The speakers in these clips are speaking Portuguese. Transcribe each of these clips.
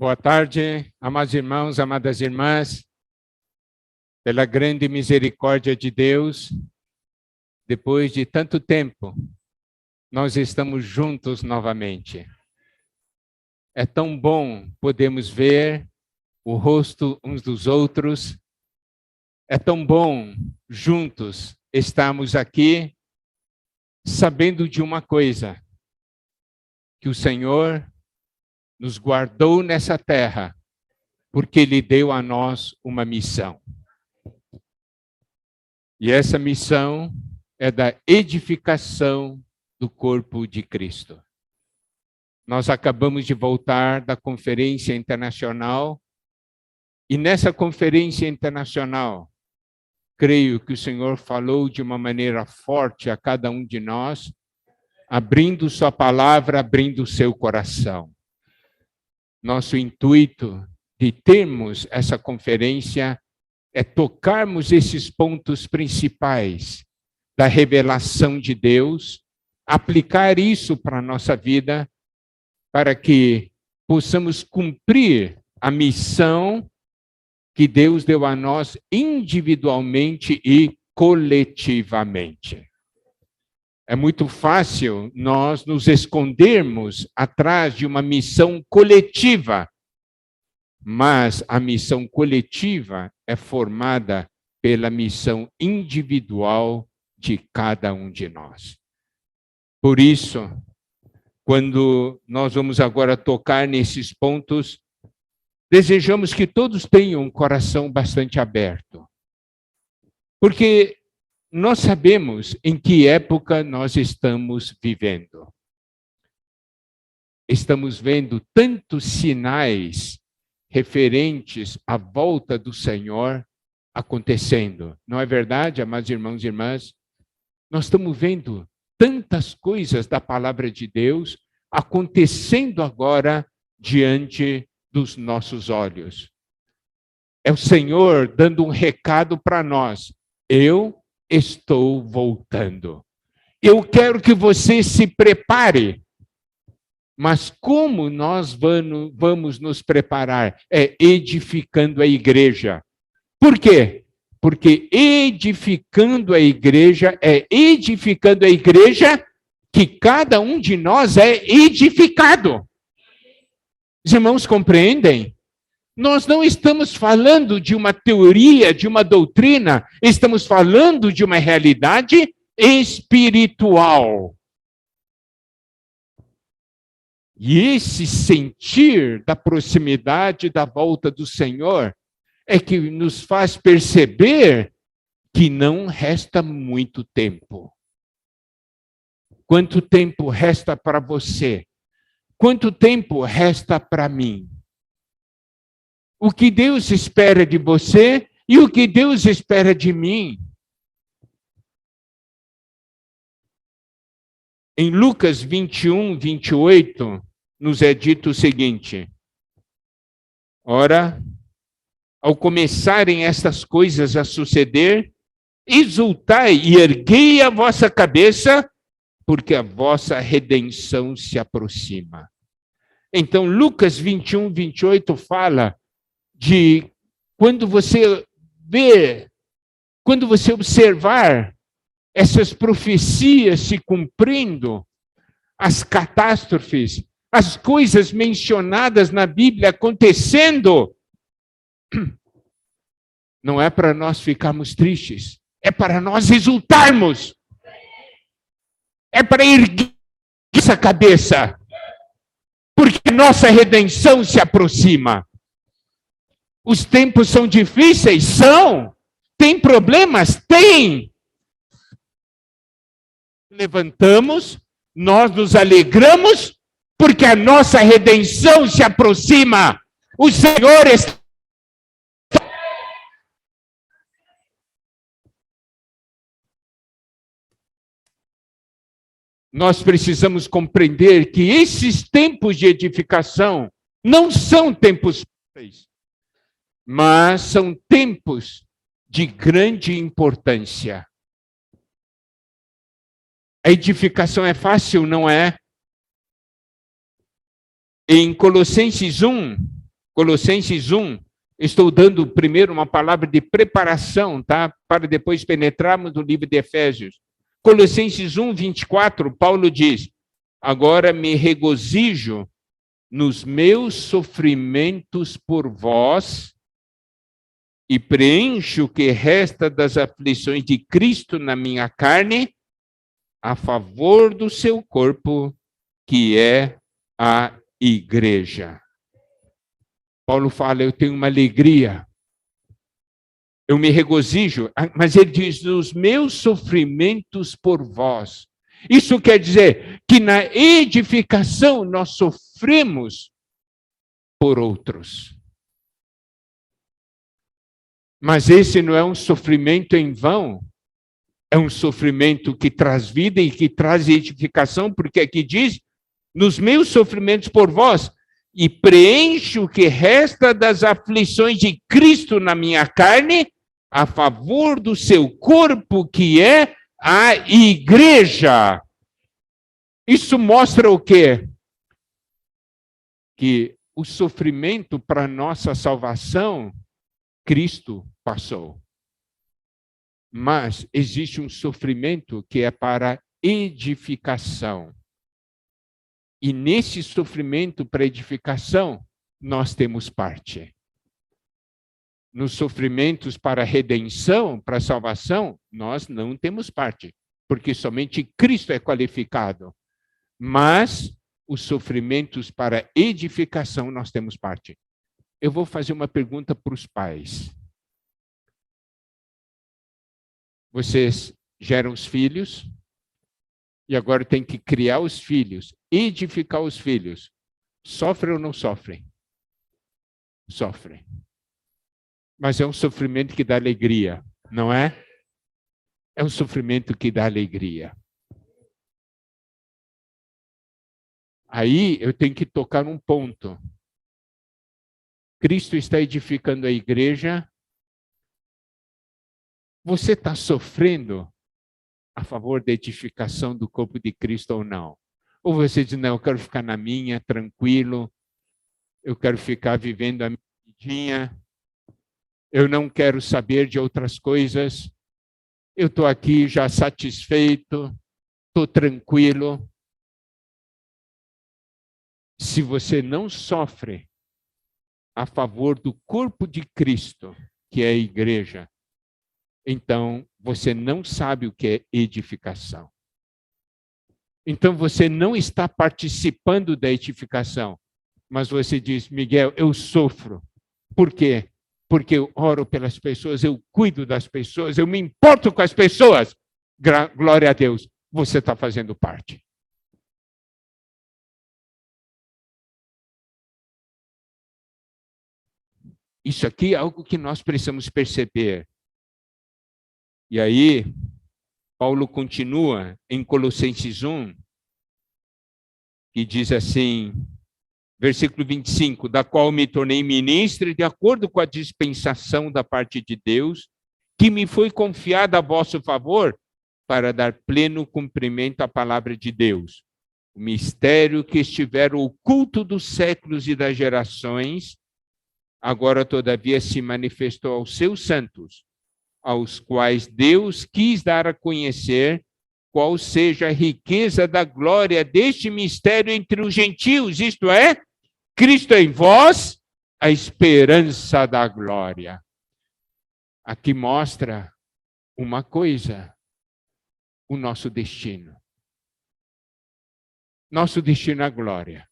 Boa tarde, amados irmãos, amadas irmãs. Pela grande misericórdia de Deus, depois de tanto tempo, nós estamos juntos novamente. É tão bom podermos ver o rosto uns dos outros. É tão bom juntos estarmos aqui, sabendo de uma coisa, que o Senhor nos guardou nessa terra, porque Ele deu a nós uma missão. E essa missão é da edificação do corpo de Cristo. Nós acabamos de voltar da conferência internacional, e nessa conferência internacional, creio que o Senhor falou de uma maneira forte a cada um de nós, abrindo sua palavra, abrindo o seu coração. Nosso intuito de termos essa conferência é tocarmos esses pontos principais da revelação de Deus, aplicar isso para a nossa vida, para que possamos cumprir a missão que Deus deu a nós individualmente e coletivamente. É muito fácil nós nos escondermos atrás de uma missão coletiva, mas a missão coletiva é formada pela missão individual de cada um de nós. Por isso, quando nós vamos agora tocar nesses pontos, desejamos que todos tenham um coração bastante aberto. Porque nós sabemos em que época nós estamos vivendo. Estamos vendo tantos sinais referentes à volta do Senhor acontecendo. Não é verdade, amados irmãos e irmãs? Nós estamos vendo tantas coisas da palavra de Deus acontecendo agora diante dos nossos olhos. É o Senhor dando um recado para nós. Eu estou voltando. Eu quero que você se prepare. Mas como nós vamos nos preparar? É edificando a igreja. Por quê? Porque edificando a igreja é edificando a igreja que cada um de nós é edificado. Os irmãos compreendem? Nós não estamos falando de uma teoria, de uma doutrina, estamos falando de uma realidade espiritual. E esse sentir da proximidade da volta do Senhor é que nos faz perceber que não resta muito tempo. Quanto tempo resta para você? Quanto tempo resta para mim? O que Deus espera de você e o que Deus espera de mim? Em Lucas 21, 28, nos é dito o seguinte: ora, ao começarem estas coisas a suceder, exultai e erguei a vossa cabeça, porque a vossa redenção se aproxima. Então, Lucas 21, 28 fala de quando você ver, quando você observar essas profecias se cumprindo, as catástrofes, as coisas mencionadas na Bíblia acontecendo, não é para nós ficarmos tristes, é para nós exultarmos. É para erguer essa cabeça, porque nossa redenção se aproxima. Os tempos são difíceis? São. Tem problemas? Tem. Levantamos, nós nos alegramos, porque a nossa redenção se aproxima. O Senhor está... Nós precisamos compreender que esses tempos de edificação não são tempos fáceis, mas são tempos de grande importância. A edificação é fácil, não é? Em Colossenses 1, Colossenses 1, estou dando primeiro uma palavra de preparação, tá? Para depois penetrarmos no livro de Efésios. Colossenses 1, 24, Paulo diz: agora me regozijo nos meus sofrimentos por vós e preencho o que resta das aflições de Cristo na minha carne, a favor do seu corpo, que é a igreja. Paulo fala, eu tenho uma alegria, eu me regozijo, mas ele diz, nos meus sofrimentos por vós. Isso quer dizer que na edificação nós sofremos por outros. Mas esse não é um sofrimento em vão, é um sofrimento que traz vida e que traz edificação, porque aqui diz, nos meus sofrimentos por vós, e preencho o que resta das aflições de Cristo na minha carne, a favor do seu corpo, que é a igreja. Isso mostra o quê? Que o sofrimento para nossa salvação, Cristo passou. Mas existe um sofrimento que é para edificação. E nesse sofrimento para edificação, nós temos parte. Nos sofrimentos para redenção, para salvação, nós não temos parte, porque somente Cristo é qualificado. Mas os sofrimentos para edificação, nós temos parte. Eu vou fazer uma pergunta para os pais. Vocês geram os filhos e agora tem que criar os filhos, edificar os filhos. Sofrem ou não sofrem? Sofrem. Mas é um sofrimento que dá alegria, não é? É um sofrimento que dá alegria. Aí eu tenho que tocar num ponto. Cristo está edificando a igreja. Você está sofrendo a favor da edificação do corpo de Cristo ou não? Ou você diz, não, eu quero ficar na minha, tranquilo, eu quero ficar vivendo a minha vidinha, eu não quero saber de outras coisas, eu estou aqui já satisfeito, estou tranquilo. Se você não sofre a favor do corpo de Cristo, que é a igreja, então você não sabe o que é edificação. Então você não está participando da edificação, mas você diz, Miguel, eu sofro. Por quê? Porque eu oro pelas pessoas, eu cuido das pessoas, eu me importo com as pessoas. Glória a Deus, você está fazendo parte. Isso aqui é algo que nós precisamos perceber. E aí, Paulo continua em Colossenses 1, que diz assim, versículo 25, da qual me tornei ministro de acordo com a dispensação da parte de Deus, que me foi confiada a vosso favor, para dar pleno cumprimento à palavra de Deus. O mistério que estiver oculto dos séculos e das gerações, agora todavia se manifestou aos seus santos, aos quais Deus quis dar a conhecer qual seja a riqueza da glória deste mistério entre os gentios, isto é, Cristo em vós, a esperança da glória. Aqui mostra uma coisa, o nosso destino. Nosso destino é a glória.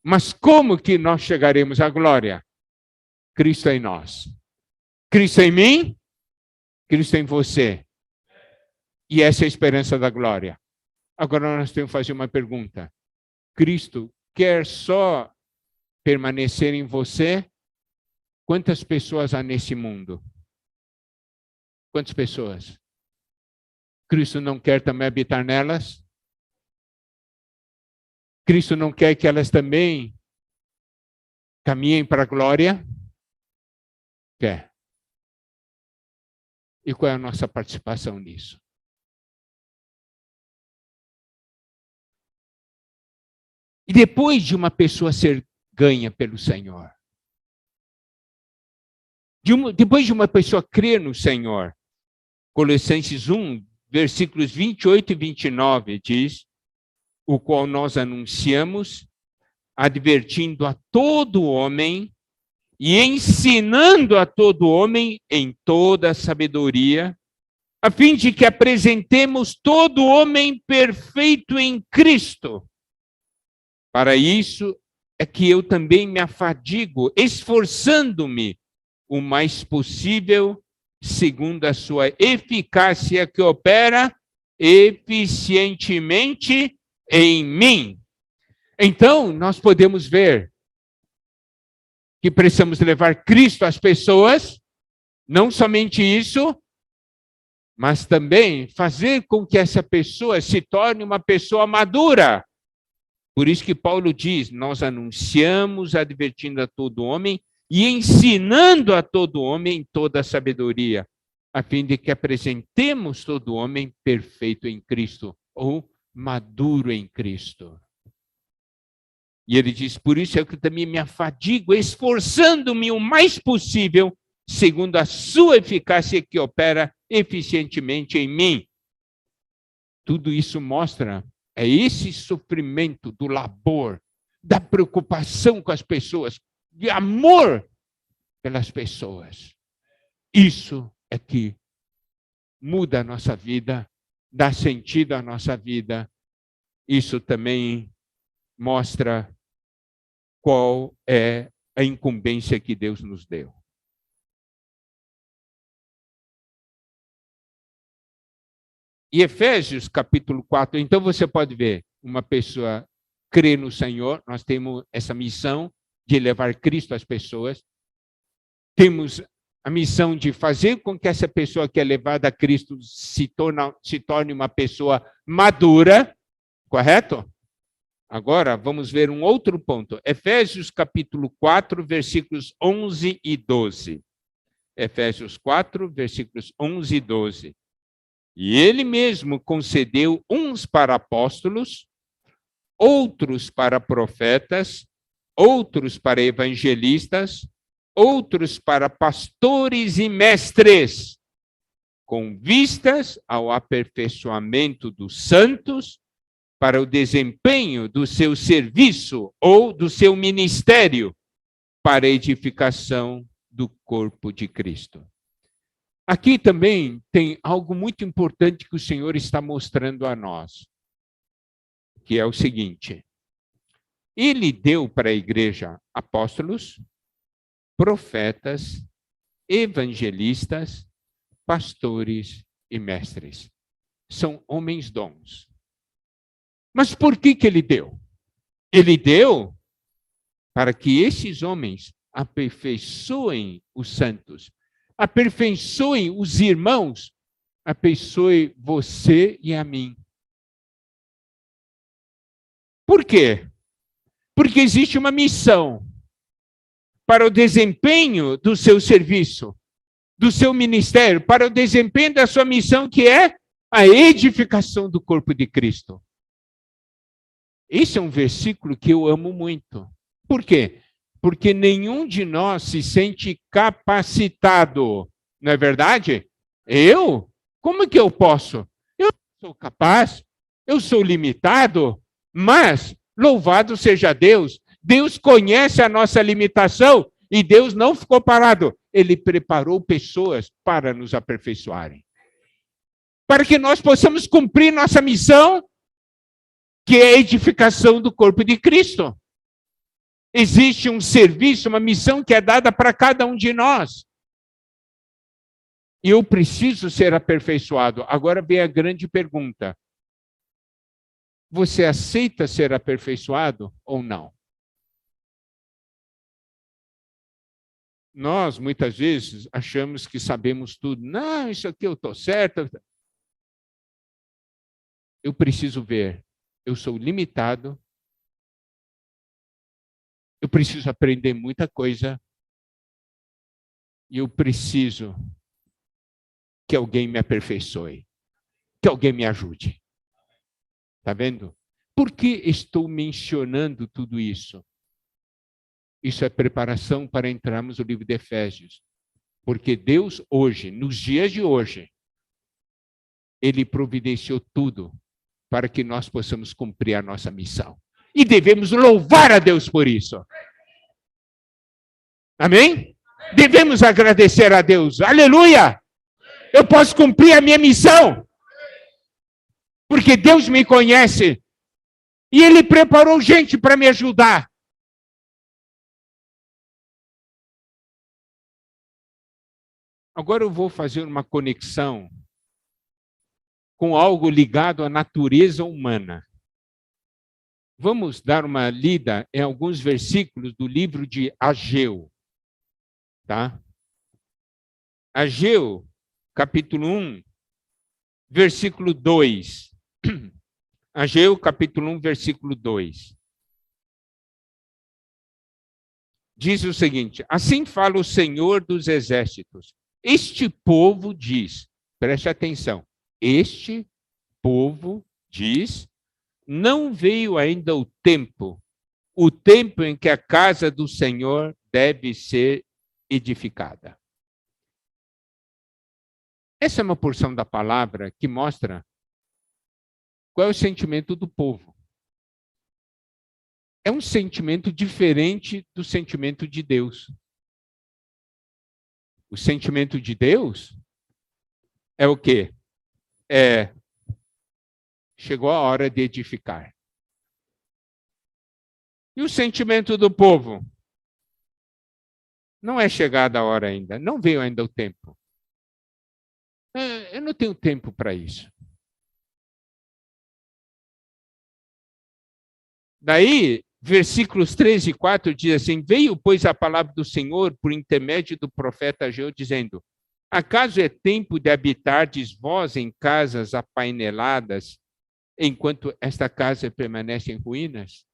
Mas como que nós chegaremos à glória? Cristo em nós. Cristo em mim, Cristo em você. E essa é a esperança da glória. Agora nós temos que fazer uma pergunta. Cristo quer só permanecer em você? Quantas pessoas há nesse mundo? Quantas pessoas? Cristo não quer também habitar nelas? Cristo não quer que elas também caminhem para a glória? Quer. E qual é a nossa participação nisso? E depois de uma pessoa ser ganha pelo Senhor. Depois de uma pessoa crer no Senhor, Colossenses 1, versículos 28 e 29 diz, o qual nós anunciamos, advertindo a todo homem e ensinando a todo homem em toda a sabedoria, a fim de que apresentemos todo homem perfeito em Cristo. Para isso é que eu também me afadigo, esforçando-me o mais possível, segundo a sua eficácia que opera eficientemente em mim. Então, nós podemos ver que precisamos levar Cristo às pessoas, não somente isso, mas também fazer com que essa pessoa se torne uma pessoa madura. Por isso que Paulo diz, nós anunciamos, advertindo a todo homem e ensinando a todo homem toda a sabedoria, a fim de que apresentemos todo homem perfeito em Cristo, ou maduro em Cristo. E ele diz, por isso é que eu também me afadigo, esforçando-me o mais possível, segundo a sua eficácia que opera eficientemente em mim. Tudo isso mostra, é esse sofrimento do labor, da preocupação com as pessoas, de amor pelas pessoas. Isso é que muda a nossa vida, dá sentido à nossa vida. Isso também mostra qual é a incumbência que Deus nos deu. E Efésios capítulo 4, então você pode ver, uma pessoa crê no Senhor, nós temos essa missão de levar Cristo às pessoas, temos a missão de fazer com que essa pessoa que é levada a Cristo se torne uma pessoa madura, correto? Agora, vamos ver um outro ponto. Efésios capítulo 4, versículos 11 e 12. Efésios 4, versículos 11 e 12. E ele mesmo concedeu uns para apóstolos, outros para profetas, outros para evangelistas, outros para pastores e mestres, com vistas ao aperfeiçoamento dos santos, para o desempenho do seu serviço ou do seu ministério, para a edificação do corpo de Cristo. Aqui também tem algo muito importante que o Senhor está mostrando a nós, que é o seguinte: Ele deu para a igreja apóstolos, profetas, evangelistas, pastores e mestres. São homens dons. Mas por que ele deu? Ele deu para que esses homens aperfeiçoem os santos, aperfeiçoem os irmãos, aperfeiçoem você e a mim. Por quê? Porque existe uma missão para o desempenho do seu serviço, do seu ministério, para o desempenho da sua missão, que é a edificação do corpo de Cristo. Esse é um versículo que eu amo muito. Por quê? Porque nenhum de nós se sente capacitado. Não é verdade? Eu? Como que eu posso? Eu não sou capaz, eu sou limitado, mas louvado seja Deus. Deus conhece a nossa limitação e Deus não ficou parado. Ele preparou pessoas para nos aperfeiçoarem. Para que nós possamos cumprir nossa missão, que é a edificação do corpo de Cristo. Existe um serviço, uma missão que é dada para cada um de nós. E eu preciso ser aperfeiçoado. Agora vem a grande pergunta: você aceita ser aperfeiçoado ou não? Nós, muitas vezes, achamos que sabemos tudo. Não, isso aqui eu estou certo. Eu preciso ver. Eu sou limitado. Eu preciso aprender muita coisa. E eu preciso que alguém me aperfeiçoe. Que alguém me ajude. Está vendo? Por que estou mencionando tudo isso? Isso é preparação para entrarmos no livro de Efésios. Porque Deus hoje, nos dias de hoje, Ele providenciou tudo para que nós possamos cumprir a nossa missão. E devemos louvar a Deus por isso. Amém? Devemos agradecer a Deus. Aleluia! Eu posso cumprir a minha missão. Porque Deus me conhece. E Ele preparou gente para me ajudar. Agora eu vou fazer uma conexão com algo ligado à natureza humana. Vamos dar uma lida em alguns versículos do livro de Ageu. Tá? Ageu, capítulo 1, versículo 2. Ageu, capítulo 1, versículo 2. Diz o seguinte: assim fala o Senhor dos Exércitos. Este povo diz, preste atenção, este povo diz, não veio ainda o tempo em que a casa do Senhor deve ser edificada. Essa é uma porção da palavra que mostra qual é o sentimento do povo. É um sentimento diferente do sentimento de Deus. O sentimento de Deus é o quê? Chegou a hora de edificar. E o sentimento do povo? Não é chegada a hora ainda, não veio ainda o tempo. Eu não tenho tempo para isso. Daí, versículos 3 e 4 diz assim: veio, pois, a palavra do Senhor por intermédio do profeta Ageu, dizendo: acaso é tempo de habitardes vós em casas apaineladas, enquanto esta casa permanece em ruínas?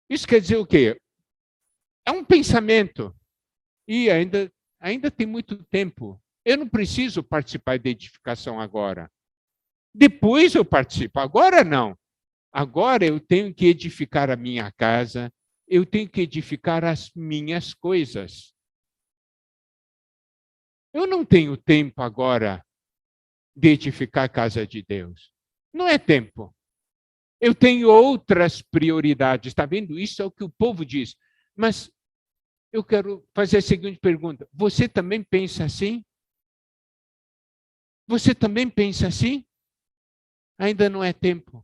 Isso quer dizer o quê? É um pensamento. E ainda tem muito tempo. Eu não preciso participar da edificação agora. Depois eu participo. Agora não. Agora eu tenho que edificar a minha casa, eu tenho que edificar as minhas coisas. Eu não tenho tempo agora de edificar a casa de Deus. Não é tempo. Eu tenho outras prioridades. Está vendo? Isso é o que o povo diz. Mas eu quero fazer a seguinte pergunta: você também pensa assim? Você também pensa assim? Ainda não é tempo.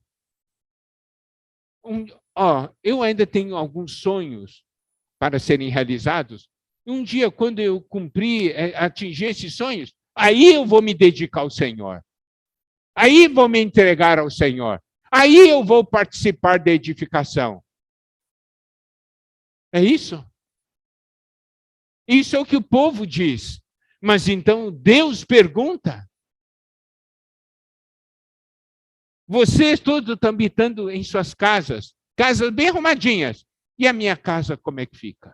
Eu ainda tenho alguns sonhos para serem realizados. Um dia, quando eu atingir esses sonhos, aí eu vou me dedicar ao Senhor. Aí vou me entregar ao Senhor. Aí eu vou participar da edificação. É isso? Isso é o que o povo diz. Mas então Deus pergunta: vocês todos estão habitando em suas casas, casas bem arrumadinhas. E a minha casa como é que fica?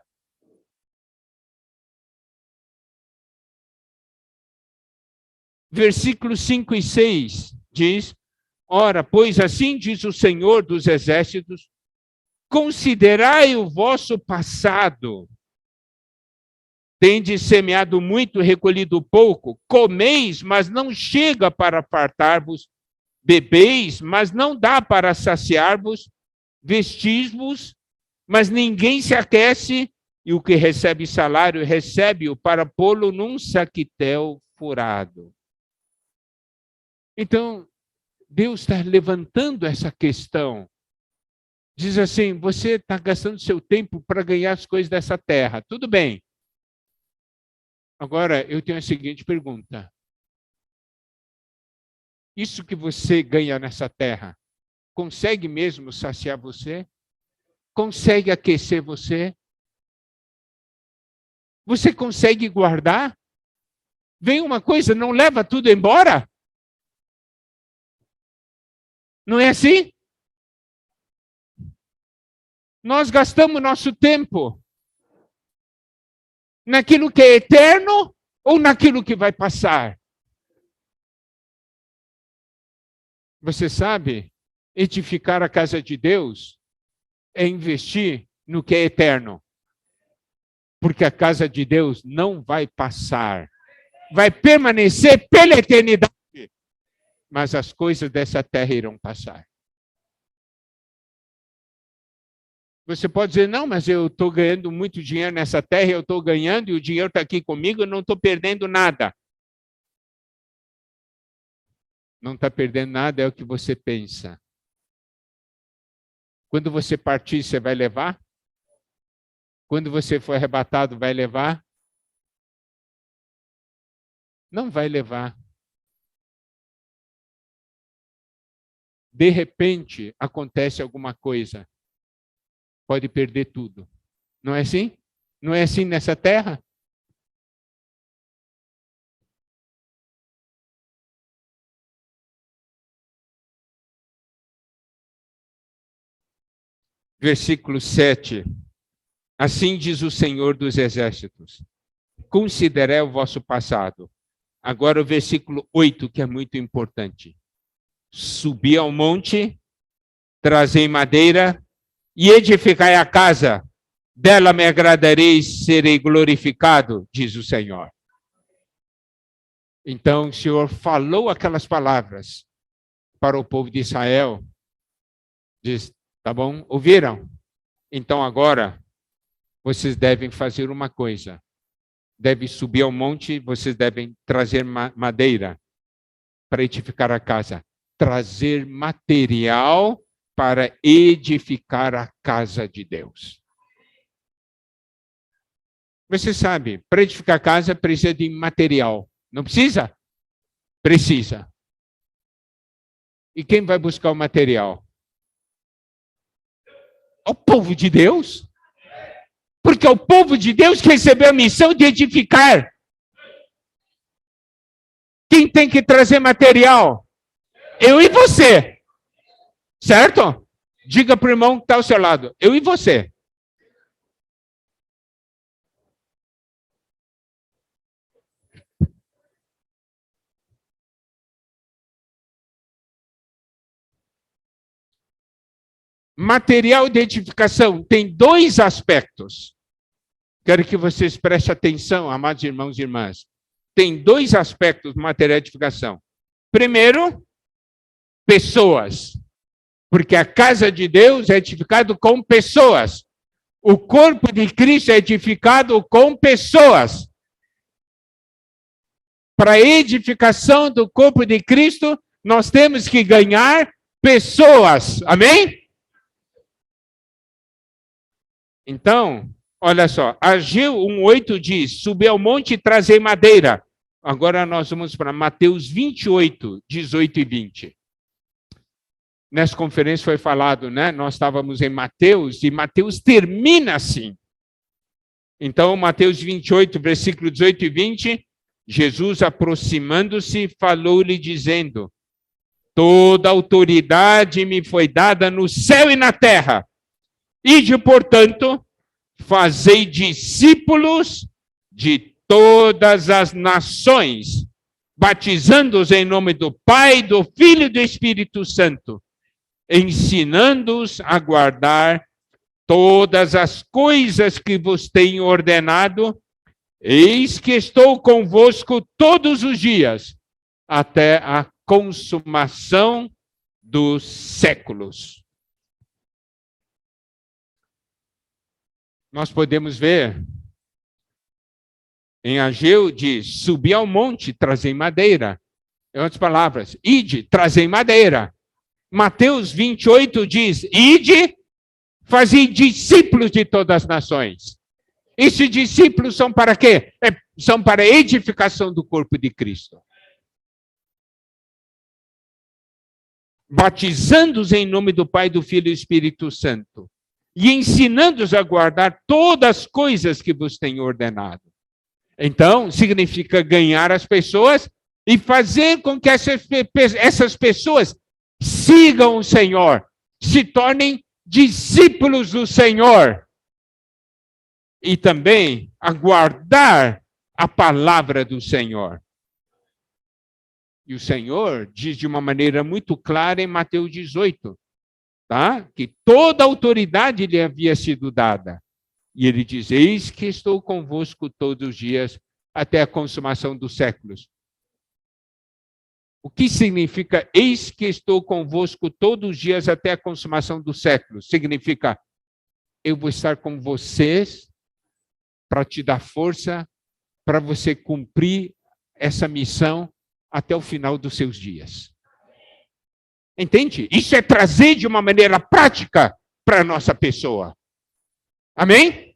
Versículos 5 e 6 diz: ora, pois assim diz o Senhor dos Exércitos, considerai o vosso passado. Tendes semeado muito, recolhido pouco. Comeis, mas não chega para fartar-vos. Bebeis, mas não dá para saciar-vos. Vestis-vos, mas ninguém se aquece. E o que recebe salário, recebe-o para pô-lo num saquitel furado. Então, Deus está levantando essa questão. Diz assim: você está gastando seu tempo para ganhar as coisas dessa terra. Tudo bem. Agora, eu tenho a seguinte pergunta: isso que você ganha nessa terra, consegue mesmo saciar você? Consegue aquecer você? Você consegue guardar? Vem uma coisa, não leva tudo embora? Não é assim? Nós gastamos nosso tempo naquilo que é eterno ou naquilo que vai passar? Você sabe, edificar a casa de Deus é investir no que é eterno. Porque a casa de Deus não vai passar. Vai permanecer pela eternidade. Mas as coisas dessa terra irão passar. Você pode dizer, não, mas eu estou ganhando muito dinheiro nessa terra, eu estou ganhando e o dinheiro está aqui comigo, eu não estou perdendo nada. Não está perdendo nada, é o que você pensa. Quando você partir, você vai levar? Quando você for arrebatado, vai levar? Não vai levar. De repente, acontece alguma coisa. Pode perder tudo. Não é assim? Não é assim nessa terra? Versículo 7. Assim diz o Senhor dos Exércitos. Considerei o vosso passado. Agora o versículo 8, que é muito importante. Subi ao monte, trazei madeira e edificai a casa. Dela me agradarei e serei glorificado, diz o Senhor. Então o Senhor falou aquelas palavras para o povo de Israel. Diz, tá bom? Ouviram? Então agora vocês devem fazer uma coisa. Devem subir ao monte, vocês devem trazer madeira para edificar a casa. Trazer material para edificar a casa de Deus. Você sabe, para edificar a casa precisa de material. Não precisa? Precisa. E quem vai buscar o material? O povo de Deus. Porque é o povo de Deus que recebeu a missão de edificar. Quem tem que trazer material? Eu e você. Certo? Diga para o irmão que está ao seu lado. Eu e você. Material de edificação tem dois aspectos. Quero que vocês prestem atenção, amados irmãos e irmãs. Tem dois aspectos do material de edificação. Primeiro, pessoas. Porque a casa de Deus é edificada com pessoas. O corpo de Cristo é edificado com pessoas. Para a edificação do corpo de Cristo, nós temos que ganhar pessoas. Amém? Então, olha só, Ageu 1,8 diz, subi ao monte e trazei madeira. Agora nós vamos para Mateus 28, 18 e 20. Nessa conferência foi falado, né? Nós estávamos em Mateus, e Mateus termina assim. Então, Mateus 28, versículo 18 e 20, Jesus, aproximando-se, falou-lhe dizendo, toda autoridade me foi dada no céu e na terra. Ide, portanto, fazei discípulos de todas as nações, batizando-os em nome do Pai, do Filho e do Espírito Santo, ensinando-os a guardar todas as coisas que vos tenho ordenado, eis que estou convosco todos os dias, até a consumação dos séculos. Nós podemos ver, em Ageu diz, subi ao monte, trazei madeira. Em outras palavras, ide, trazei madeira. Mateus 28 diz, ide, fazei discípulos de todas as nações. Esses discípulos são para quê? São para a edificação do corpo de Cristo. Batizando-os em nome do Pai, do Filho e do Espírito Santo. E ensinando-os a guardar todas as coisas que vos tenho ordenado. Então, significa ganhar as pessoas e fazer com que essas pessoas sigam o Senhor, se tornem discípulos do Senhor. E também aguardar a palavra do Senhor. E o Senhor diz de uma maneira muito clara em Mateus 18, tá? Que toda a autoridade lhe havia sido dada. E ele diz: eis que estou convosco todos os dias até a consumação dos séculos. O que significa eis que estou convosco todos os dias até a consumação dos séculos? Significa eu vou estar com vocês para te dar força para você cumprir essa missão até o final dos seus dias. Entende? Isso é trazer de uma maneira prática para a nossa pessoa. Amém?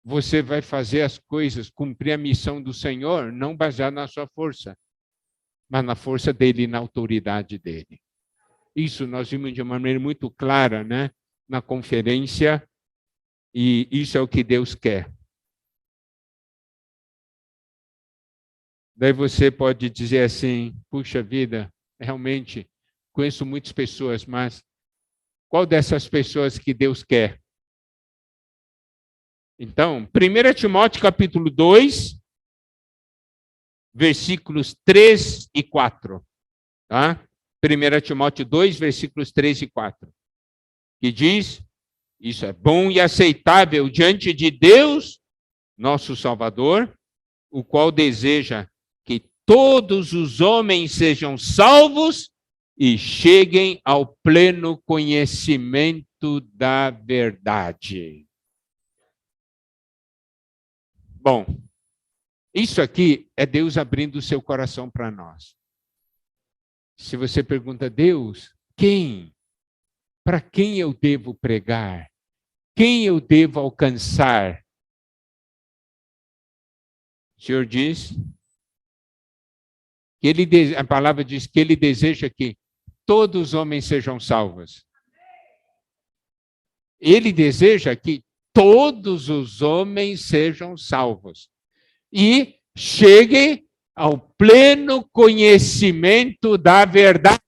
Você vai fazer as coisas, cumprir a missão do Senhor, não baseado na sua força, mas na força dele e na autoridade dele. Isso nós vimos de uma maneira muito clara, né, na conferência, e isso é o que Deus quer. Daí você pode dizer assim: puxa vida, realmente conheço muitas pessoas, mas qual dessas pessoas que Deus quer? Então, 1 Timóteo capítulo 2, versículos 3 e 4. Tá? 1 Timóteo 2, versículos 3 e 4. Que diz: isso é bom e aceitável diante de Deus, nosso Salvador, o qual deseja que todos os homens sejam salvos e cheguem ao pleno conhecimento da verdade. Bom, isso aqui é Deus abrindo o seu coração para nós. Se você pergunta: Deus, quem? Para quem eu devo pregar? Quem eu devo alcançar? O Senhor diz que a palavra diz que ele deseja que todos os homens sejam salvos. Ele deseja que todos os homens sejam salvos e cheguem ao pleno conhecimento da verdade.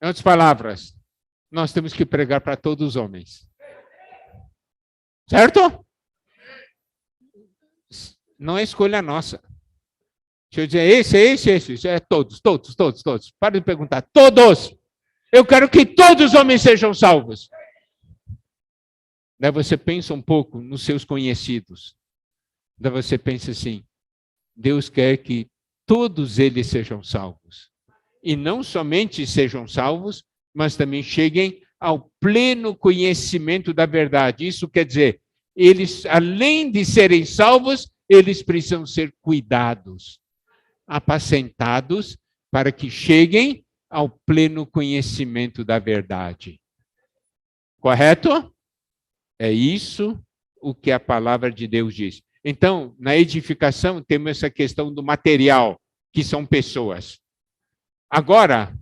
Em outras palavras, nós temos que pregar para todos os homens. Certo? Não é escolha nossa. Deixa eu dizer, esse. É todos. Para de perguntar. Todos. Eu quero que todos os homens sejam salvos. Daí você pensa um pouco nos seus conhecidos. Daí você pensa assim: Deus quer que todos eles sejam salvos. E não somente sejam salvos, mas também cheguem ao pleno conhecimento da verdade. Isso quer dizer, eles, além de serem salvos, eles precisam ser cuidados, apacentados, para que cheguem ao pleno conhecimento da verdade. Correto? É isso o que a palavra de Deus diz. Então, na edificação, temos essa questão do material, que são pessoas. Agora,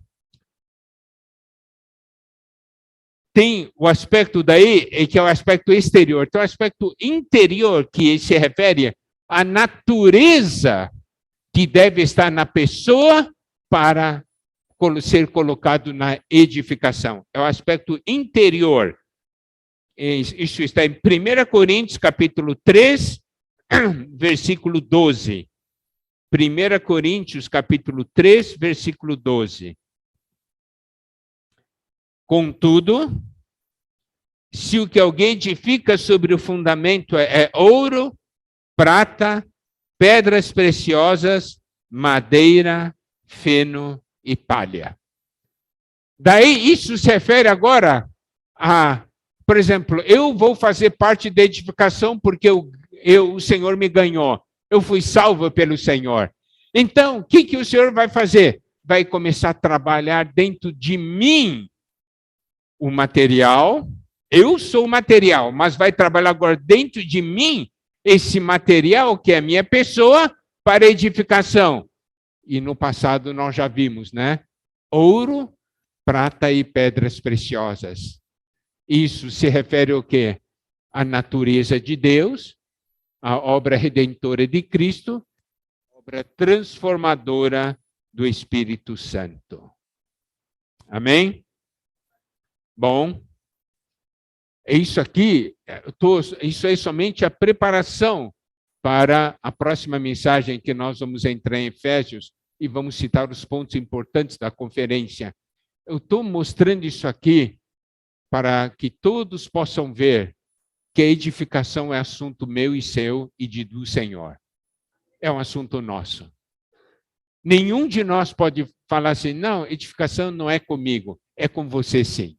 tem o aspecto daí, que é o aspecto exterior. Tem o aspecto interior, que se refere à natureza que deve estar na pessoa para ser colocado na edificação. É o aspecto interior. Isso está em 1 Coríntios, capítulo 3, versículo 12. 1 Coríntios, capítulo 3, versículo 12. Contudo, se o que alguém edifica sobre o fundamento é ouro, prata, pedras preciosas, madeira, feno e palha. Daí isso se refere agora a, por exemplo, eu vou fazer parte da edificação porque o Senhor me ganhou. Eu fui salvo pelo Senhor. Então, o que o Senhor vai fazer? Vai começar a trabalhar dentro de mim o material. Eu sou o material, mas vai trabalhar agora dentro de mim esse material, que é a minha pessoa, para edificação. E no passado nós já vimos, né? Ouro, prata e pedras preciosas. Isso se refere ao quê? À natureza de Deus, à obra redentora de Cristo, obra transformadora do Espírito Santo. Amém? Bom, Isso aqui, isso é somente a preparação para a próxima mensagem que nós vamos entrar em Efésios e vamos citar os pontos importantes da conferência. Eu estou mostrando isso aqui para que todos possam ver que a edificação é assunto meu e seu e do Senhor. É um assunto nosso. Nenhum de nós pode falar assim, não, edificação não é comigo, é com você sim.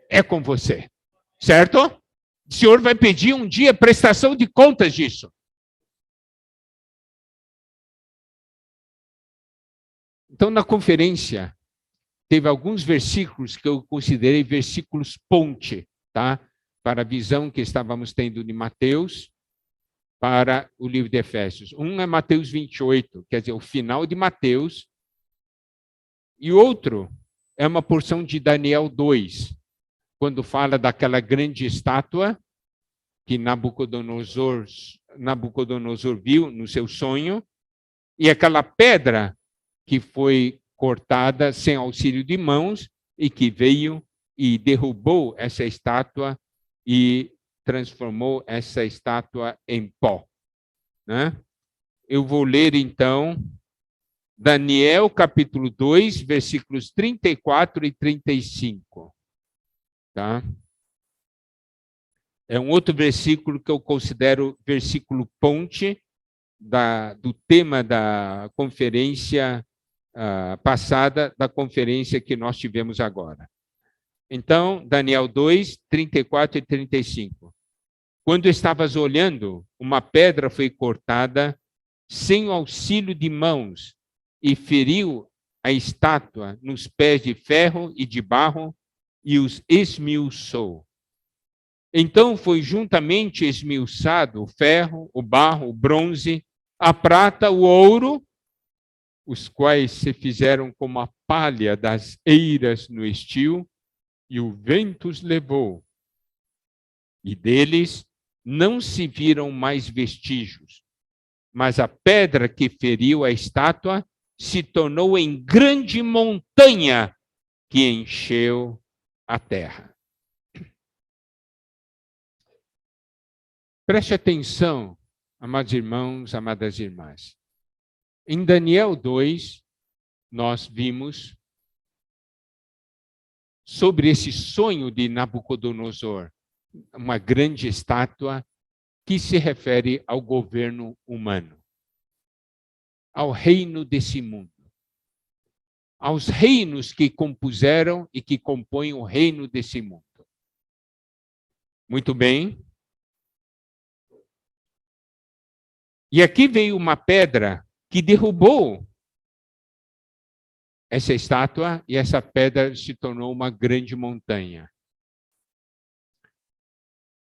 É com você. Certo? O Senhor vai pedir um dia prestação de contas disso. Então, na conferência, teve alguns versículos que eu considerei versículos ponte, tá? Para a visão que estávamos tendo de Mateus, para o livro de Efésios. Um é Mateus 28, quer dizer, o final de Mateus, e outro é uma porção de Daniel 2, quando fala daquela grande estátua que Nabucodonosor viu no seu sonho, e aquela pedra que foi cortada sem auxílio de mãos e que veio e derrubou essa estátua e transformou essa estátua em pó. Né? Eu vou ler, então, Daniel, capítulo 2, versículos 34 e 35. Tá? É um outro versículo que eu considero versículo ponte do tema da conferência passada, da conferência que nós tivemos agora. Então, Daniel 2, 34 e 35. Quando estavas olhando, uma pedra foi cortada sem o auxílio de mãos e feriu a estátua nos pés de ferro e de barro e os esmiuçou. Então foi juntamente esmiuçado o ferro, o barro, o bronze, a prata, o ouro, os quais se fizeram como a palha das eiras no estio, e o vento os levou. E deles não se viram mais vestígios, mas a pedra que feriu a estátua se tornou em grande montanha que encheu a terra. Preste atenção, amados irmãos, amadas irmãs. Em Daniel 2, nós vimos sobre esse sonho de Nabucodonosor, uma grande estátua que se refere ao governo humano, ao reino desse mundo, aos reinos que compuseram e que compõem o reino desse mundo. Muito bem. E aqui veio uma pedra que derrubou essa estátua e essa pedra se tornou uma grande montanha.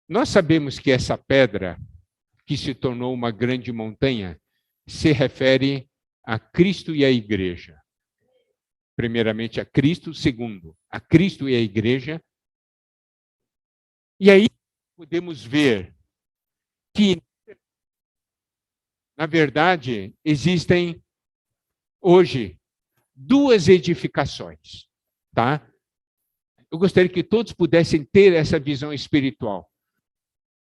Nós sabemos que essa pedra, que se tornou uma grande montanha, se refere a Cristo e a igreja. Primeiramente a Cristo, segundo, a Cristo e a igreja. E aí podemos ver que, na verdade, existem hoje duas edificações, tá? Eu gostaria que todos pudessem ter essa visão espiritual.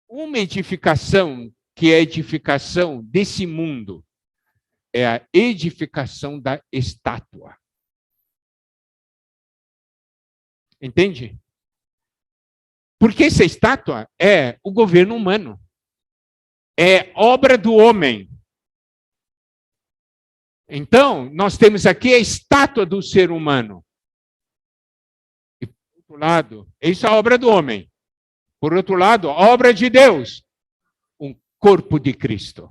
Uma edificação que é a edificação desse mundo é a edificação da estátua. Entende? Porque essa estátua é o governo humano. É obra do homem. Então, nós temos aqui a estátua do ser humano. E, por outro lado, isso é a obra do homem. Por outro lado, a obra de Deus. Um corpo de Cristo.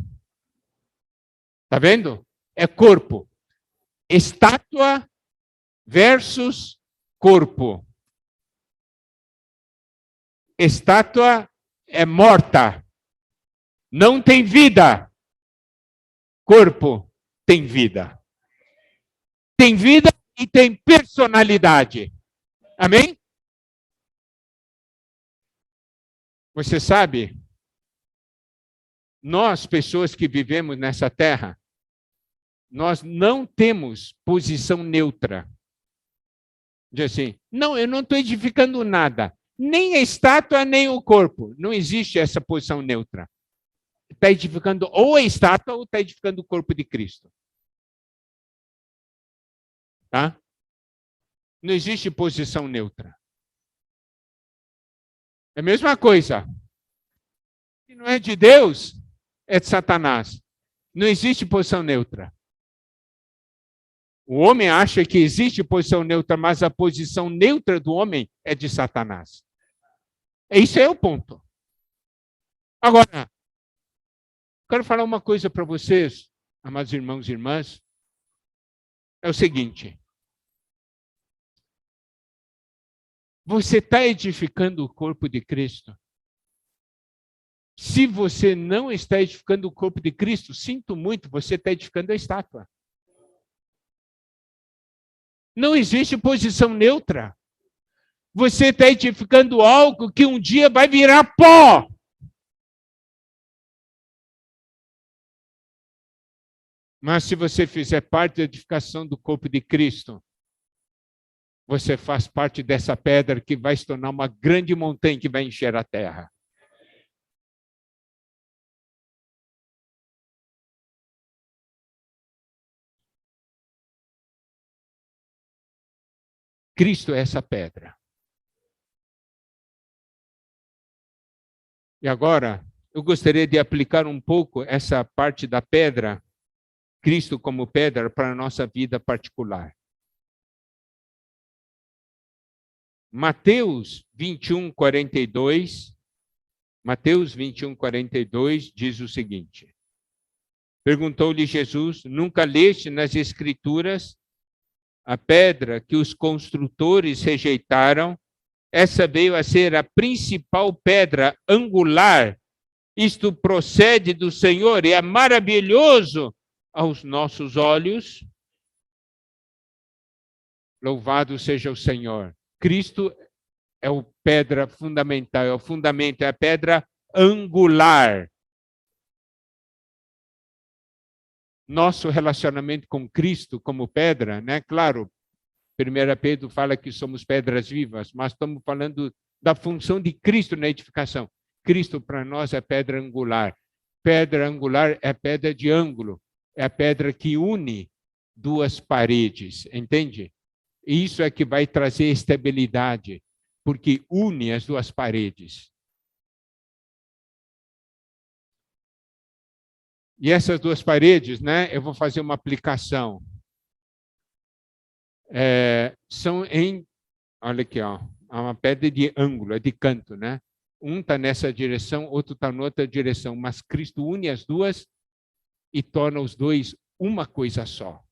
Está vendo? É corpo. Estátua versus corpo. Estátua é morta. Não tem vida. Corpo tem vida. Tem vida e tem personalidade. Amém? Você sabe, nós, pessoas que vivemos nessa terra, nós não temos posição neutra. Diz assim, não, eu não estou edificando nada. Nem a estátua, nem o corpo. Não existe essa posição neutra. Está edificando ou a estátua ou está edificando o corpo de Cristo. Tá? Não existe posição neutra. É a mesma coisa. Se não é de Deus, é de Satanás. Não existe posição neutra. O homem acha que existe posição neutra, mas a posição neutra do homem é de Satanás. Esse é o ponto. Agora, quero falar uma coisa para vocês, amados irmãos e irmãs. É o seguinte. Você está edificando o corpo de Cristo? Se você não está edificando o corpo de Cristo, sinto muito, você está edificando a estátua. Não existe posição neutra. Você está edificando algo que um dia vai virar pó. Mas se você fizer parte da edificação do corpo de Cristo, você faz parte dessa pedra que vai se tornar uma grande montanha que vai encher a terra. Cristo é essa pedra. E agora, eu gostaria de aplicar um pouco essa parte da pedra, Cristo como pedra, para a nossa vida particular. Mateus 21, 42. Mateus 21, 42 diz o seguinte. Perguntou-lhe Jesus, nunca leste nas Escrituras a pedra que os construtores rejeitaram? Essa veio a ser a principal pedra angular. Isto procede do Senhor e é maravilhoso aos nossos olhos. Louvado seja o Senhor. Cristo é a pedra fundamental, é o fundamento, é a pedra angular. Nosso relacionamento com Cristo como pedra, né? Claro, 1 Pedro fala que somos pedras vivas, mas estamos falando da função de Cristo na edificação. Cristo para nós é pedra angular. Pedra angular é pedra de ângulo, é a pedra que une duas paredes, entende? E isso é que vai trazer estabilidade, porque une as duas paredes. E essas duas paredes, né? Eu vou fazer uma aplicação. São em, olha aqui, ó, é uma pedra de ângulo, é de canto, né? Um está nessa direção, outro está noutra direção, mas Cristo une as duas e torna os dois uma coisa só.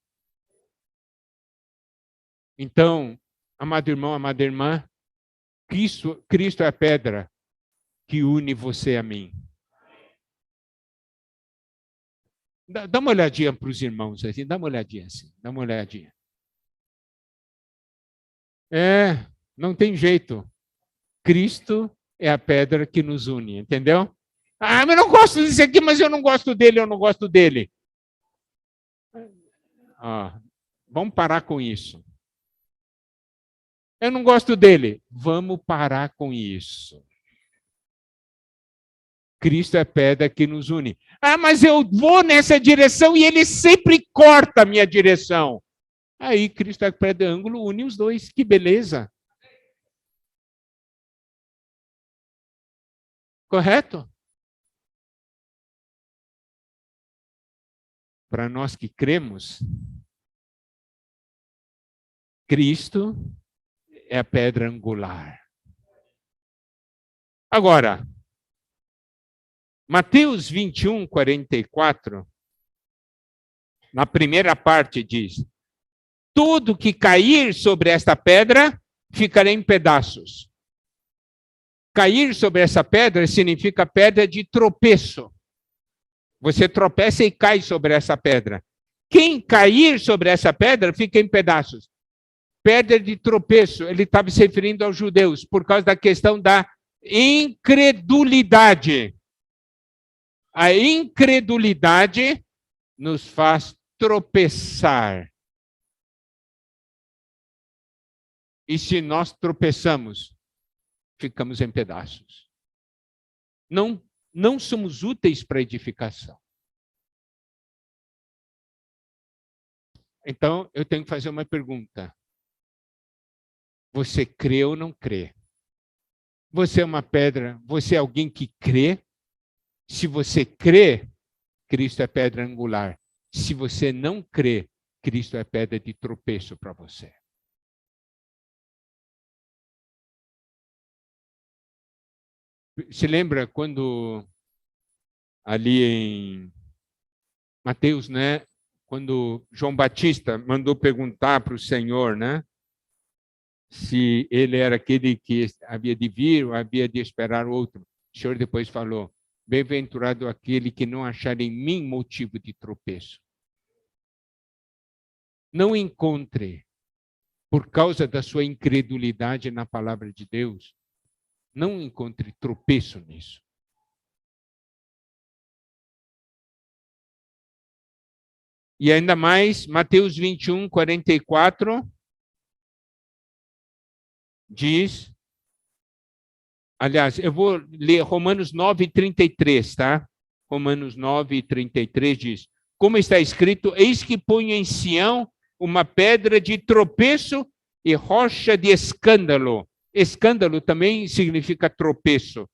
Então, amado irmão, amada irmã, Cristo é a pedra que une você a mim. Dá uma olhadinha para os irmãos, assim, dá uma olhadinha assim, dá uma olhadinha. Não tem jeito. Cristo é a pedra que nos une, entendeu? Ah, mas eu não gosto disso aqui, mas eu não gosto dele, eu não gosto dele. Vamos parar com isso. Eu não gosto dele. Vamos parar com isso. Cristo é a pedra que nos une. Ah, mas eu vou nessa direção e ele sempre corta a minha direção. Aí Cristo é a pedra ângulo, une os dois. Que beleza. Correto? Para nós que cremos, Cristo é a pedra angular. Agora, Mateus 21, 44, na primeira parte diz, tudo que cair sobre esta pedra ficará em pedaços. Cair sobre essa pedra significa pedra de tropeço. Você tropeça e cai sobre essa pedra. Quem cair sobre essa pedra fica em pedaços. Pedra de tropeço, ele estava se referindo aos judeus, por causa da questão da incredulidade. A incredulidade nos faz tropeçar. E se nós tropeçamos, ficamos em pedaços. Não somos úteis para edificação. Então, eu tenho que fazer uma pergunta. Você crê ou não crê? Você é uma pedra, você é alguém que crê? Se você crê, Cristo é pedra angular. Se você não crê, Cristo é pedra de tropeço para você. Se lembra quando ali em Mateus, né? Quando João Batista mandou perguntar para o Senhor, né? Se ele era aquele que havia de vir ou havia de esperar outro. O Senhor depois falou: bem-aventurado aquele que não achar em mim motivo de tropeço. Não encontre, por causa da sua incredulidade na palavra de Deus, não encontre tropeço nisso. E ainda mais, Mateus 21, 44, diz... Aliás, eu vou ler Romanos 9, 33, tá? Romanos 9, 33 diz: como está escrito, eis que ponho em Sião uma pedra de tropeço e rocha de escândalo. Escândalo também significa tropeço.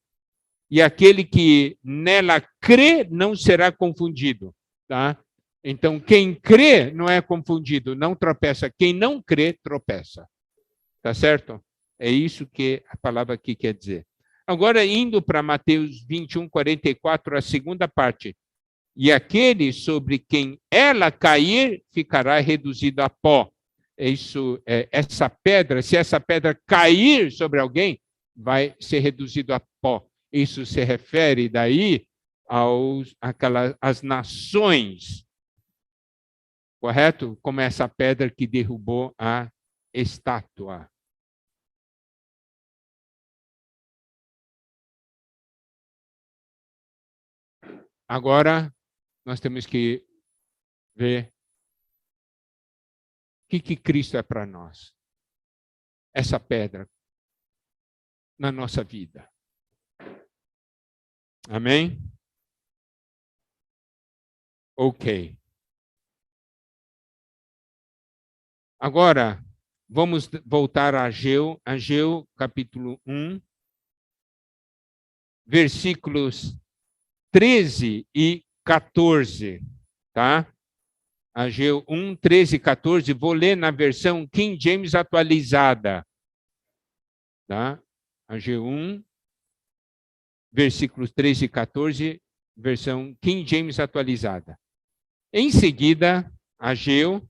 E aquele que nela crê não será confundido, tá? Então, quem crê não é confundido, não tropeça. Quem não crê, tropeça. Tá certo? É isso que a palavra aqui quer dizer. Agora, indo para Mateus 21, 44, a segunda parte. E aquele sobre quem ela cair, ficará reduzido a pó. Essa pedra, se essa pedra cair sobre alguém, vai ser reduzido a pó. Isso se refere daí às nações, correto? Como essa pedra que derrubou a estátua. Agora, nós temos que ver o que Cristo é para nós. Essa pedra na nossa vida. Amém? Ok. Agora, vamos voltar a Ageu, capítulo 1, versículos 13 e 14, tá? Ageu 1, 13 e 14, vou ler na versão King James atualizada, tá? Ageu 1, versículos 13 e 14, versão King James atualizada. Em seguida, Ageu,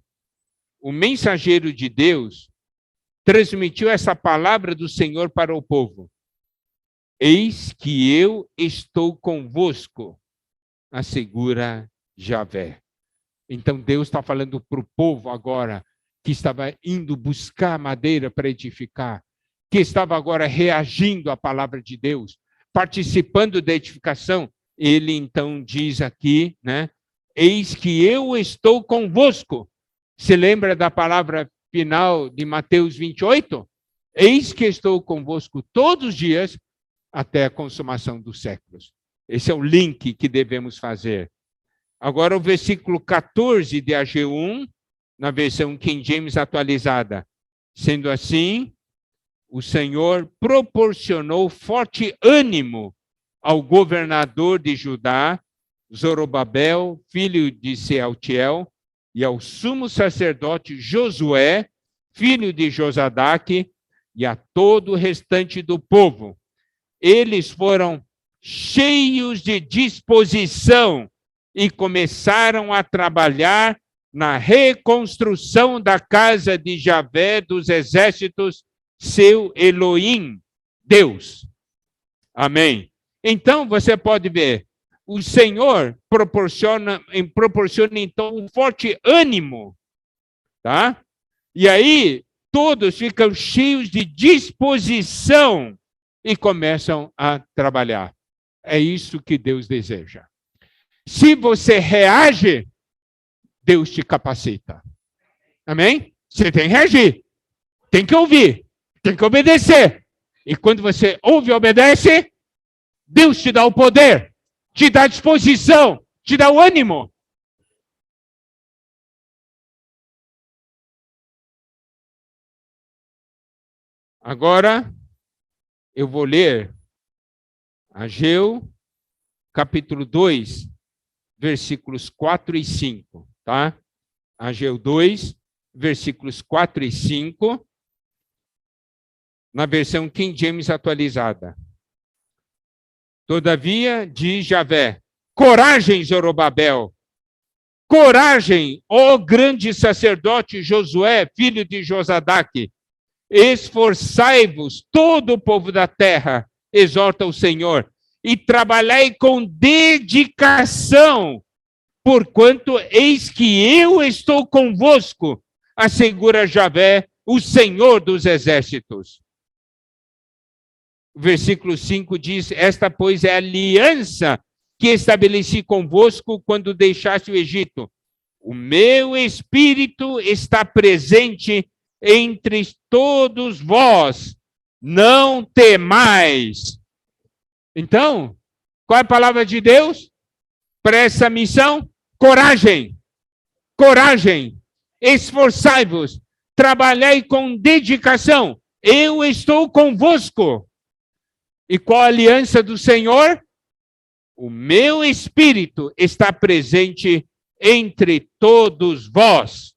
o mensageiro de Deus, transmitiu essa palavra do Senhor para o povo. Eis que eu estou convosco, assegura Javé. Então Deus está falando para o povo agora, que estava indo buscar madeira para edificar, que estava agora reagindo à palavra de Deus, participando da edificação. Ele então diz aqui, né? Eis que eu estou convosco. Se lembra da palavra final de Mateus 28? Eis que estou convosco todos os dias, até a consumação dos séculos. Esse é o link que devemos fazer. Agora o versículo 14 de Ageu 1, na versão King James atualizada. Sendo assim, o Senhor proporcionou forte ânimo ao governador de Judá, Zorobabel, filho de Sealtiel, e ao sumo sacerdote Josué, filho de Josadaque, e a todo o restante do povo. Eles foram cheios de disposição e começaram a trabalhar na reconstrução da casa de Javé dos exércitos, seu Elohim, Deus. Amém. Então, você pode ver, o Senhor proporciona então um forte ânimo, tá? E aí, todos ficam cheios de disposição e começam a trabalhar. É isso que Deus deseja. Se você reage, Deus te capacita. Amém? Você tem que reagir, tem que ouvir, tem que obedecer. E quando você ouve e obedece, Deus te dá o poder, te dá a disposição, te dá o ânimo. Agora, eu vou ler Ageu, capítulo 2, versículos 4 e 5, tá? Ageu 2, versículos 4 e 5, na versão King James atualizada. Todavia, diz Javé, coragem, Zorobabel, coragem, ó grande sacerdote Josué, filho de Josadaque, esforçai-vos, todo o povo da terra, exorta o Senhor, e trabalhai com dedicação, porquanto eis que eu estou convosco, assegura Javé, o Senhor dos exércitos. O versículo 5 diz, esta, pois, é a aliança que estabeleci convosco quando deixaste o Egito. O meu espírito está presente entre todos vós, não temais. Então, qual é a palavra de Deus para essa missão? Coragem, coragem, esforçai-vos, trabalhai com dedicação, eu estou convosco. E qual a aliança do Senhor? O meu espírito está presente entre todos vós.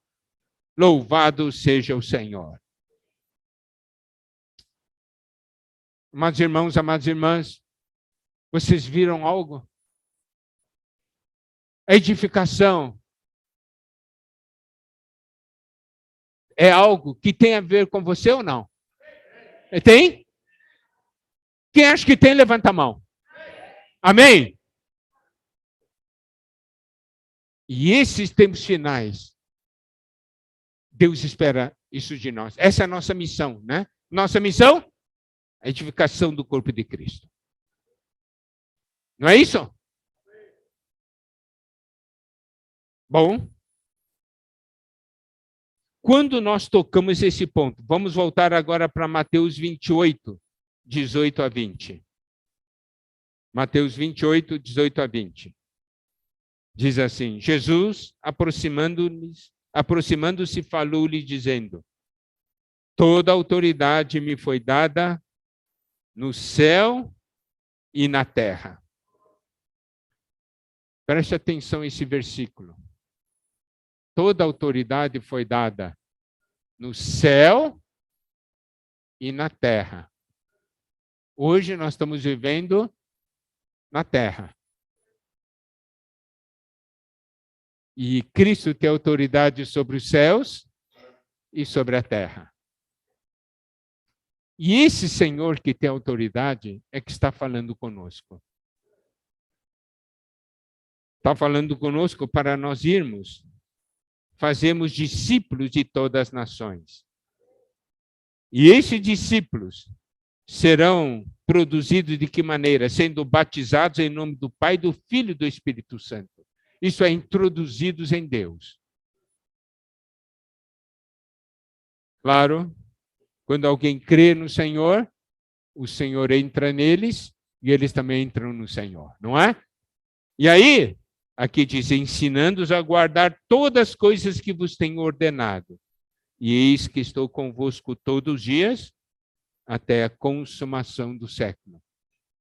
Louvado seja o Senhor. Amados irmãos, amadas irmãs, vocês viram algo? A edificação é algo que tem a ver com você ou não? Tem? Quem acha que tem, levanta a mão. Amém? E esses tempos finais, Deus espera isso de nós. Essa é a nossa missão, né? Nossa missão? A edificação do corpo de Cristo. Não é isso? Bom, quando nós tocamos esse ponto, vamos voltar agora para Mateus 28, 18 a 20. Mateus 28, 18 a 20. Diz assim, Jesus, aproximando-se, falou-lhe, dizendo, toda autoridade me foi dada no céu e na terra. Preste atenção a esse versículo. Toda autoridade foi dada no céu e na terra. Hoje nós estamos vivendo na terra. E Cristo tem autoridade sobre os céus e sobre a terra. E esse Senhor que tem autoridade é que está falando conosco. Está falando conosco para nós irmos, fazermos discípulos de todas as nações. E esses discípulos serão produzidos de que maneira? Sendo batizados em nome do Pai, do Filho e do Espírito Santo. Isso é, introduzidos em Deus. Claro, quando alguém crê no Senhor, o Senhor entra neles e eles também entram no Senhor, não é? E aí, aqui diz, ensinando-os a guardar todas as coisas que vos tenho ordenado. E eis que estou convosco todos os dias, até a consumação do século.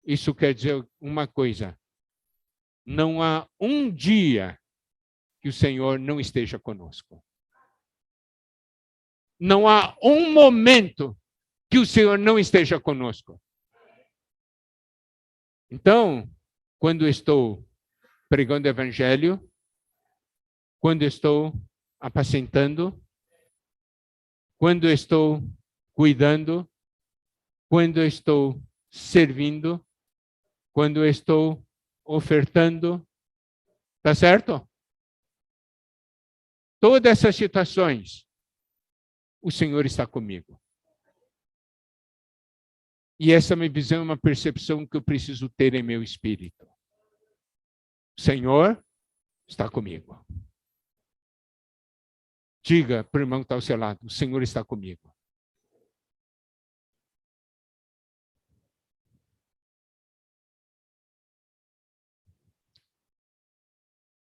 Isso quer dizer uma coisa, não há um dia que o Senhor não esteja conosco. Não há um momento que o Senhor não esteja conosco. Então, quando estou pregando o Evangelho, quando estou apacentando, quando estou cuidando, quando estou servindo, quando estou ofertando, tá certo? Todas essas situações, o Senhor está comigo. E essa é uma visão, uma percepção que eu preciso ter em meu espírito. O Senhor está comigo. Diga para o irmão que está ao seu lado, o Senhor está comigo.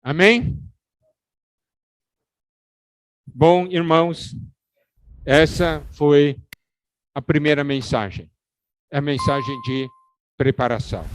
Amém? Bom, irmãos, essa foi a primeira mensagem. É a mensagem de preparação.